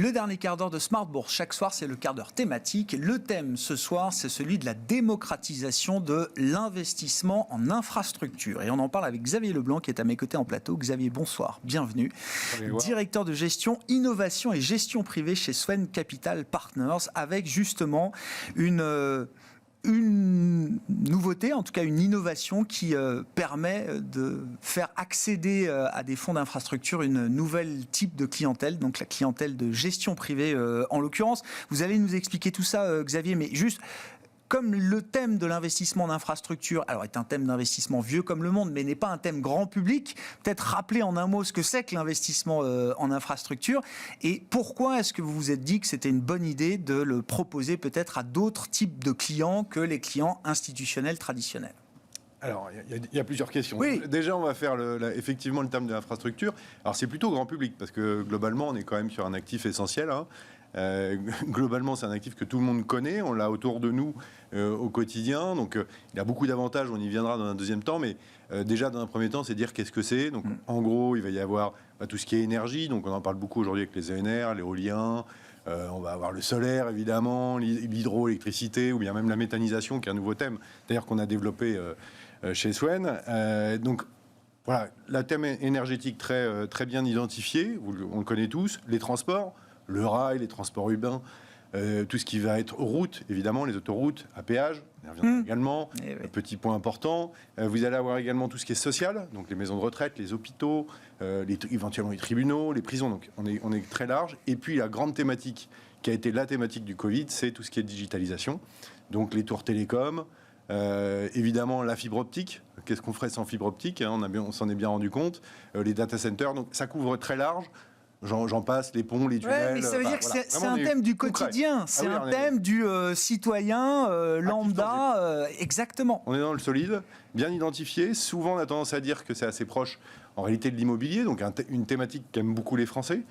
Le dernier quart d'heure de Smart Bourse. Chaque soir, c'est le quart d'heure thématique. Le thème ce soir, c'est celui de la démocratisation de l'investissement en infrastructure. Et on en parle avec Xavier Leblanc qui est à mes côtés en plateau. Xavier, bonsoir, bienvenue. Directeur de gestion, innovation et gestion privée chez Swen Capital Partners, avec justement une nouveauté, en tout cas une innovation qui permet de faire accéder à des fonds d'infrastructure une nouvelle type de clientèle, donc la clientèle de gestion privée en l'occurrence. Vous allez nous expliquer tout ça, Xavier, mais juste... Comme le thème de l'investissement en infrastructure, alors est un thème d'investissement vieux comme le monde, mais n'est pas un thème grand public, peut-être rappeler en un mot ce que c'est que l'investissement en infrastructure et pourquoi est-ce que vous vous êtes dit que c'était une bonne idée de le proposer peut-être à d'autres types de clients que les clients institutionnels traditionnels? Alors, il y a plusieurs questions. Oui. Déjà, on va faire effectivement le thème de l'infrastructure. Alors, c'est plutôt grand public, parce que globalement, on est quand même sur un actif essentiel. Globalement, c'est un actif que tout le monde connaît. On l'a autour de nous au quotidien. Donc, il a beaucoup d'avantages. On y viendra dans un deuxième temps. Mais déjà, dans un premier temps, c'est dire qu'est-ce que c'est. Donc, en gros, il va y avoir tout ce qui est énergie. Donc, on en parle beaucoup aujourd'hui avec les ENR, l'éolien. On va avoir le solaire, évidemment, l'hydroélectricité, ou bien même la méthanisation, qui est un nouveau thème, d'ailleurs, qu'on a développé chez Swen. Donc, voilà, le thème énergétique très bien identifié, on le connaît tous. Les transports, le rail, les transports urbains, tout ce qui va être route, évidemment, les autoroutes à péage, on y reviendra également. Oui. Petit point important, vous allez avoir également tout ce qui est social, donc les maisons de retraite, les hôpitaux, éventuellement les tribunaux, les prisons, donc on est très large. Et puis la grande thématique qui a été la thématique du Covid, c'est tout ce qui est digitalisation, donc les tours télécom, évidemment la fibre optique. Qu'est-ce qu'on ferait sans fibre optique, hein, on s'en est bien rendu compte. Les data centers, donc ça couvre très large. J'en passe, les ponts, les tunnels... mais ça veut dire que c'est un thème du quotidien, c'est un thème du citoyen lambda, exactement. On est dans le solide, bien identifié. Souvent, on a tendance à dire que c'est assez proche, en réalité, de l'immobilier, donc une thématique qu'aiment beaucoup les Français.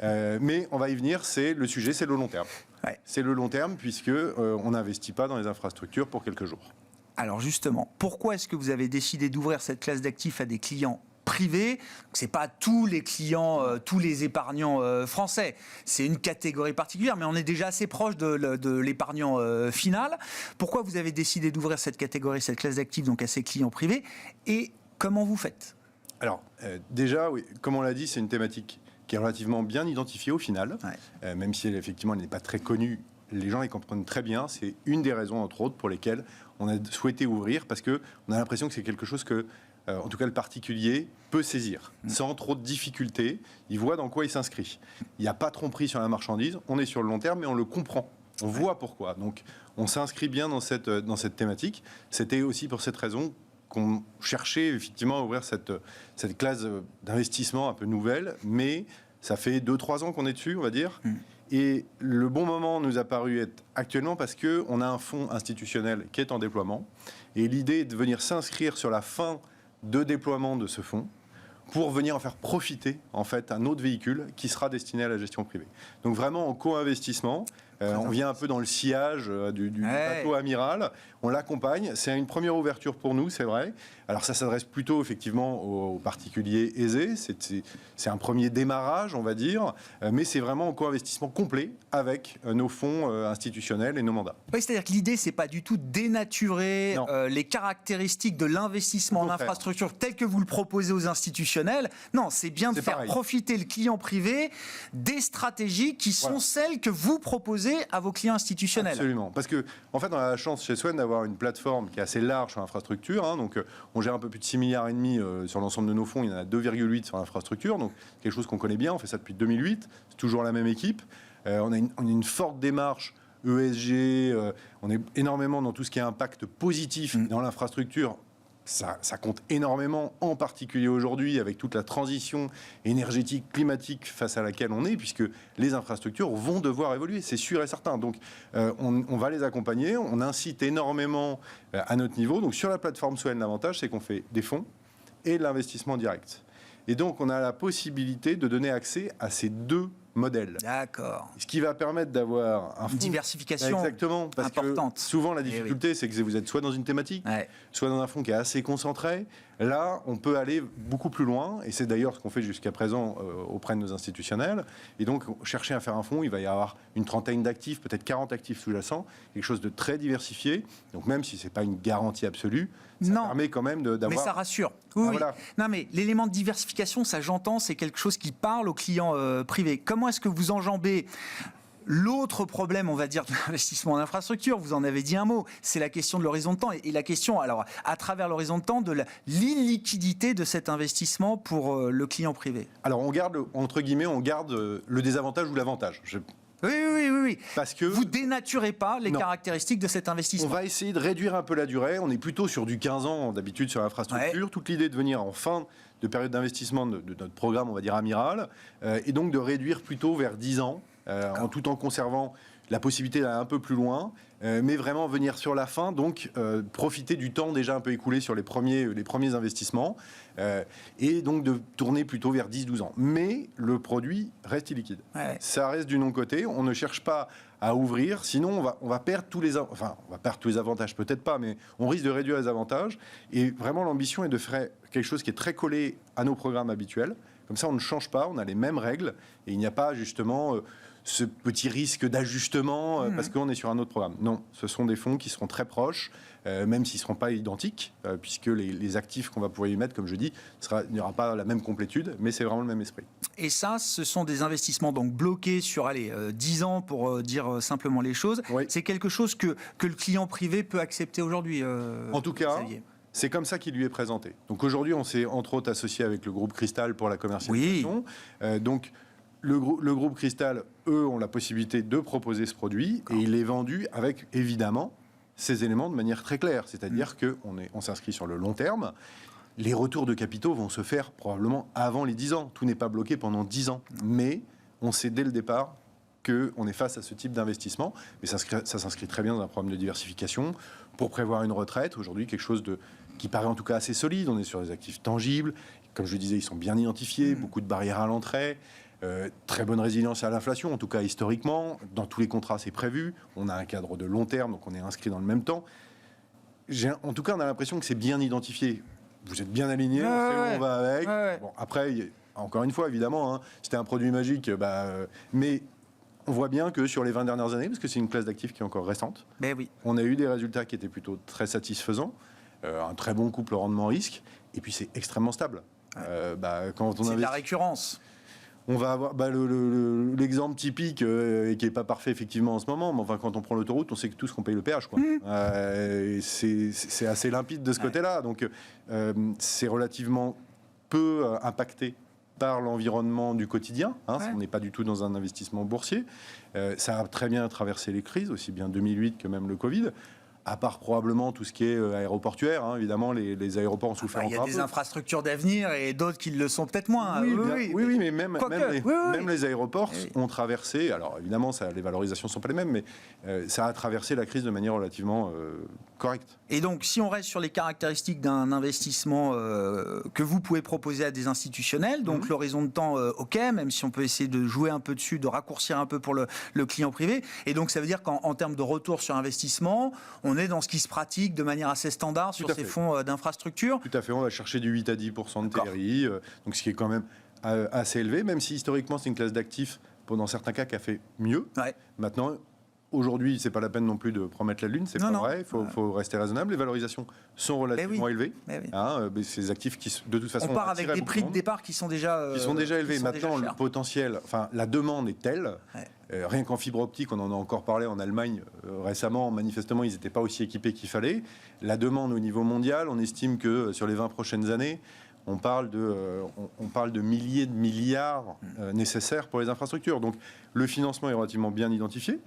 Mais on va y venir, le sujet, c'est le long terme. Ouais. C'est le long terme, puisque on n'investit pas dans les infrastructures pour quelques jours. Alors justement, pourquoi est-ce que vous avez décidé d'ouvrir cette classe d'actifs à des clients privés? C'est pas tous les clients, tous les épargnants français. C'est une catégorie particulière, mais on est déjà assez proche de l'épargnant final. Pourquoi vous avez décidé d'ouvrir cette catégorie, cette classe d'actifs, donc à ces clients privés? Et comment vous faites? Alors, déjà, oui, comme on l'a dit, c'est une thématique qui est relativement bien identifiée au final, même si effectivement elle n'est pas très connue. Les gens les comprennent très bien. C'est une des raisons, entre autres, pour lesquelles on a souhaité ouvrir, parce qu'on a l'impression que c'est quelque chose que en tout cas le particulier peut saisir sans trop de difficultés. Il voit dans quoi il s'inscrit. Il n'y a pas de tromperie sur la marchandise, on est sur le long terme, mais on le comprend. On voit pourquoi. Donc on s'inscrit bien dans cette thématique. C'était aussi pour cette raison qu'on cherchait effectivement à ouvrir cette classe d'investissement un peu nouvelle, mais ça fait 2-3 ans qu'on est dessus, on va dire. Et le bon moment nous a paru être actuellement parce qu'on a un fonds institutionnel qui est en déploiement. Et l'idée est de venir s'inscrire sur la fin de déploiement de ce fonds pour venir en faire profiter en fait un autre véhicule qui sera destiné à la gestion privée. Donc vraiment en co-investissement, on vient un peu dans le sillage du bateau amiral, on l'accompagne, c'est une première ouverture pour nous, c'est vrai. Alors ça s'adresse plutôt effectivement aux particuliers aisés, c'est un premier démarrage on va dire, mais c'est vraiment en co-investissement complet avec nos fonds institutionnels et nos mandats. Oui, c'est-à-dire que l'idée c'est pas du tout dénaturer les caractéristiques de l'investissement en infrastructure tel que vous le proposez aux institutionnels. Non, c'est bien de faire profiter le client privé des stratégies qui sont celles que vous proposez à vos clients institutionnels. Absolument, parce que en fait on a la chance chez Swen d'avoir une plateforme qui est assez large sur l'infrastructure, hein, donc on gère un peu plus de 6,5 milliards sur l'ensemble de nos fonds, il y en a 2,8 sur l'infrastructure, donc quelque chose qu'on connaît bien, on fait ça depuis 2008, c'est toujours la même équipe, on a une forte démarche ESG, on est énormément dans tout ce qui est impact positif dans l'infrastructure. Ça compte énormément, en particulier aujourd'hui, avec toute la transition énergétique, climatique face à laquelle on est, puisque les infrastructures vont devoir évoluer, c'est sûr et certain. Donc, on va les accompagner, on incite énormément à notre niveau. Donc, sur la plateforme Swen, l'avantage, c'est qu'on fait des fonds et de l'investissement direct. Et donc, on a la possibilité de donner accès à ces deux modèle. D'accord. Ce qui va permettre d'avoir un fonds... Diversification Exactement, parce importante. que souvent la difficulté, c'est que vous êtes soit dans une thématique, soit dans un fonds qui est assez concentré. Là, on peut aller beaucoup plus loin, et c'est d'ailleurs ce qu'on fait jusqu'à présent auprès de nos institutionnels. Et donc, chercher à faire un fonds, il va y avoir une trentaine d'actifs, peut-être 40 actifs sous-jacents, quelque chose de très diversifié. Donc, même si ce n'est pas une garantie absolue, ça permet quand même d'avoir... Mais ça rassure. Oui, oui. Voilà. Non, mais l'élément de diversification, ça j'entends, c'est quelque chose qui parle aux clients privés. Comment est-ce que vous enjambez l'autre problème, on va dire, de l'investissement en infrastructure, vous en avez dit un mot, c'est la question de l'horizon de temps. Et la question, alors, à travers l'horizon de temps, de l'illiquidité de cet investissement pour le client privé. Alors, on garde, entre guillemets, le désavantage ou l'avantage. Oui. Parce que vous dénaturez pas les caractéristiques de cet investissement. On va essayer de réduire un peu la durée. On est plutôt sur du 15 ans d'habitude sur l'infrastructure. Ouais. Toute l'idée de venir en fin de période d'investissement de notre programme, on va dire amiral, et donc de réduire plutôt vers 10 ans, tout en conservant la possibilité d'aller un peu plus loin, mais vraiment venir sur la fin, donc profiter du temps déjà un peu écoulé sur les premiers investissements, et donc de tourner plutôt vers 10-12 ans. Mais le produit reste illiquide. Ouais. Ça reste du non-coté, on ne cherche pas à ouvrir, sinon on va perdre tous les avantages, peut-être pas, mais on risque de réduire les avantages, et vraiment l'ambition est de faire quelque chose qui est très collé à nos programmes habituels. Comme ça, on ne change pas, on a les mêmes règles, et il n'y a pas justement... ce petit risque d'ajustement parce qu'on est sur un autre programme. Non, ce sont des fonds qui seront très proches, même s'ils ne seront pas identiques, puisque les actifs qu'on va pouvoir y mettre, comme je dis, il n'y aura pas la même complétude, mais c'est vraiment le même esprit. Et ça, ce sont des investissements donc bloqués sur 10 ans, pour dire simplement les choses. Oui. C'est quelque chose que le client privé peut accepter aujourd'hui, en tout cas, c'est comme ça qu'il lui est présenté. Donc aujourd'hui, on s'est entre autres associé avec le groupe Cristal pour la commercialisation. Oui. Donc, le groupe Cristal, eux, ont la possibilité de proposer ce produit et il est vendu avec, évidemment, ces éléments de manière très claire. C'est-à-dire qu'on s'inscrit sur le long terme. Les retours de capitaux vont se faire probablement avant les 10 ans. Tout n'est pas bloqué pendant 10 ans. Mais on sait dès le départ qu'on est face à ce type d'investissement. Mais ça s'inscrit très bien dans un programme de diversification pour prévoir une retraite. Aujourd'hui, quelque chose qui paraît en tout cas assez solide. On est sur des actifs tangibles. Comme je le disais, ils sont bien identifiés. Beaucoup de barrières à l'entrée. Très bonne résilience à l'inflation, en tout cas historiquement. Dans tous les contrats, c'est prévu. On a un cadre de long terme, donc on est inscrit dans le même temps. En tout cas, on a l'impression que c'est bien identifié. Vous êtes bien aligné, on sait où on va avec. Bon, après, encore une fois, évidemment, c'était un produit magique, mais on voit bien que sur les 20 dernières années, parce que c'est une classe d'actifs qui est encore récente, on a eu des résultats qui étaient plutôt très satisfaisants, un très bon couple rendement-risque, et puis c'est extrêmement stable. Quand c'est de la récurrence. On va avoir l'exemple typique, et qui n'est pas parfait effectivement en ce moment, mais enfin, quand on prend l'autoroute, on sait que tous qu'on paye le péage. C'est assez limpide de ce côté-là. Donc c'est relativement peu impacté par l'environnement du quotidien. On n'est pas du tout dans un investissement boursier. Ça a très bien traversé les crises, aussi bien 2008 que même le Covid. À part probablement tout ce qui est aéroportuaire, évidemment, les aéroports ont souffert. Il y a des infrastructures d'avenir et d'autres qui le sont peut-être moins. Oui, mais même les aéroports ont traversé. Alors évidemment, les valorisations ne sont pas les mêmes, mais ça a traversé la crise de manière relativement correcte. Et donc, si on reste sur les caractéristiques d'un investissement que vous pouvez proposer à des institutionnels, donc l'horizon de temps, ok, même si on peut essayer de jouer un peu dessus, de raccourcir un peu pour le client privé. Et donc, ça veut dire qu'en termes de retour sur investissement, on est dans ce qui se pratique de manière assez standard sur ces fonds d'infrastructure. Tout à fait, on va chercher du 8 à 10% de TRI, donc ce qui est quand même assez élevé, même si historiquement c'est une classe d'actifs, dans certains cas, qui a fait mieux. Maintenant, aujourd'hui, c'est pas la peine non plus de promettre la lune, c'est pas vrai, il faut rester raisonnable. Les valorisations sont relativement élevées. Ces actifs qui, de toute façon, on part avec des prix de départ qui sont déjà élevés. Maintenant, le potentiel, la demande est telle. Rien qu'en fibre optique, on en a encore parlé en Allemagne récemment, manifestement, ils n'étaient pas aussi équipés qu'il fallait. La demande au niveau mondial, on estime que sur les 20 prochaines années, on parle de milliers de milliards nécessaires pour les infrastructures. Donc, le financement est relativement bien identifié.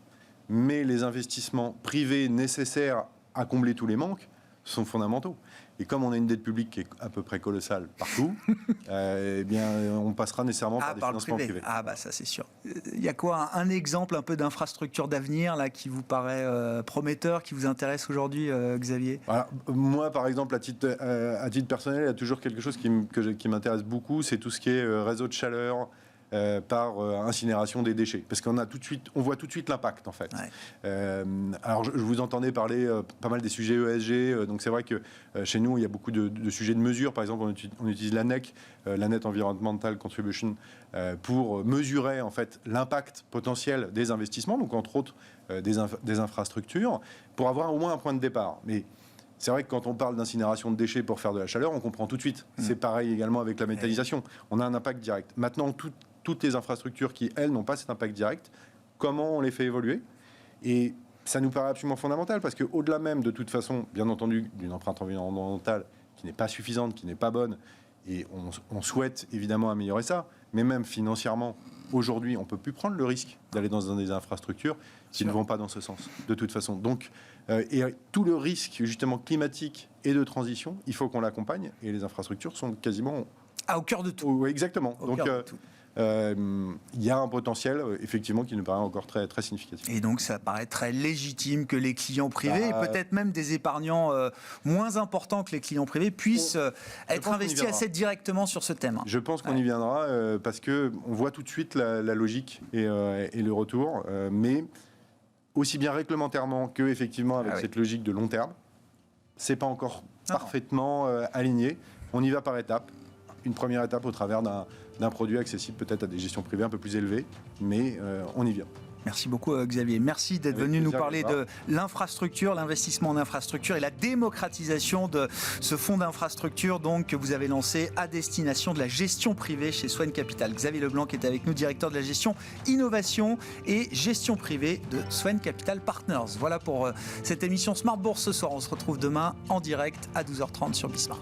Mais les investissements privés nécessaires à combler tous les manques sont fondamentaux. Et comme on a une dette publique qui est à peu près colossale partout, on passera nécessairement par des financements privés. Ça c'est sûr. Il y a quoi, un exemple un peu d'infrastructure d'avenir là, qui vous paraît prometteur, qui vous intéresse aujourd'hui, Xavier ? Moi, par exemple, à titre personnel, il y a toujours quelque chose qui m'intéresse beaucoup, c'est tout ce qui est réseau de chaleur, par incinération des déchets, parce qu'on voit tout de suite l'impact en fait. Alors je vous entendais parler pas mal des sujets ESG, donc c'est vrai que chez nous il y a beaucoup de sujets de mesure. Par exemple, on utilise l'ANEC, la Net Environmental Contribution, pour mesurer en fait l'impact potentiel des investissements, donc entre autres des infrastructures, pour avoir au moins un point de départ. Mais c'est vrai que quand on parle d'incinération de déchets pour faire de la chaleur, on comprend tout de suite. C'est pareil également avec la méthanisation. On a un impact direct. Maintenant, toutes les infrastructures qui, elles, n'ont pas cet impact direct, comment on les fait évoluer? Et ça nous paraît absolument fondamental, parce qu'au-delà même, de toute façon, bien entendu, d'une empreinte environnementale qui n'est pas suffisante, qui n'est pas bonne, et on souhaite évidemment améliorer ça, mais même financièrement, aujourd'hui, on ne peut plus prendre le risque d'aller dans des infrastructures qui ne vont pas dans ce sens, de toute façon. Donc, et tout le risque, justement, climatique et de transition, il faut qu'on l'accompagne, et les infrastructures sont quasiment... au cœur de tout. Oui, exactement. Donc, il y a un potentiel, effectivement, qui nous paraît encore très, très significatif. Et donc, ça paraît très légitime que les clients privés, et peut-être même des épargnants moins importants que les clients privés, puissent être investis assez directement sur ce thème. Je pense qu'on y viendra, parce qu'on voit tout de suite la logique et le retour, mais aussi bien réglementairement que, effectivement, avec cette logique de long terme, c'est pas encore parfaitement aligné. On y va par étapes. Une première étape au travers d'un produit accessible peut-être à des gestions privées un peu plus élevées, mais on y vient. Merci beaucoup Xavier. Merci d'être venu nous parler de l'infrastructure, l'investissement en infrastructure et la démocratisation de ce fonds d'infrastructure donc, que vous avez lancé à destination de la gestion privée chez Swen Capital. Xavier Leblanc qui est avec nous, directeur de la gestion, innovation et gestion privée de Swen Capital Partners. Voilà pour cette émission Smart Bourse ce soir. On se retrouve demain en direct à 12h30 sur Bismart.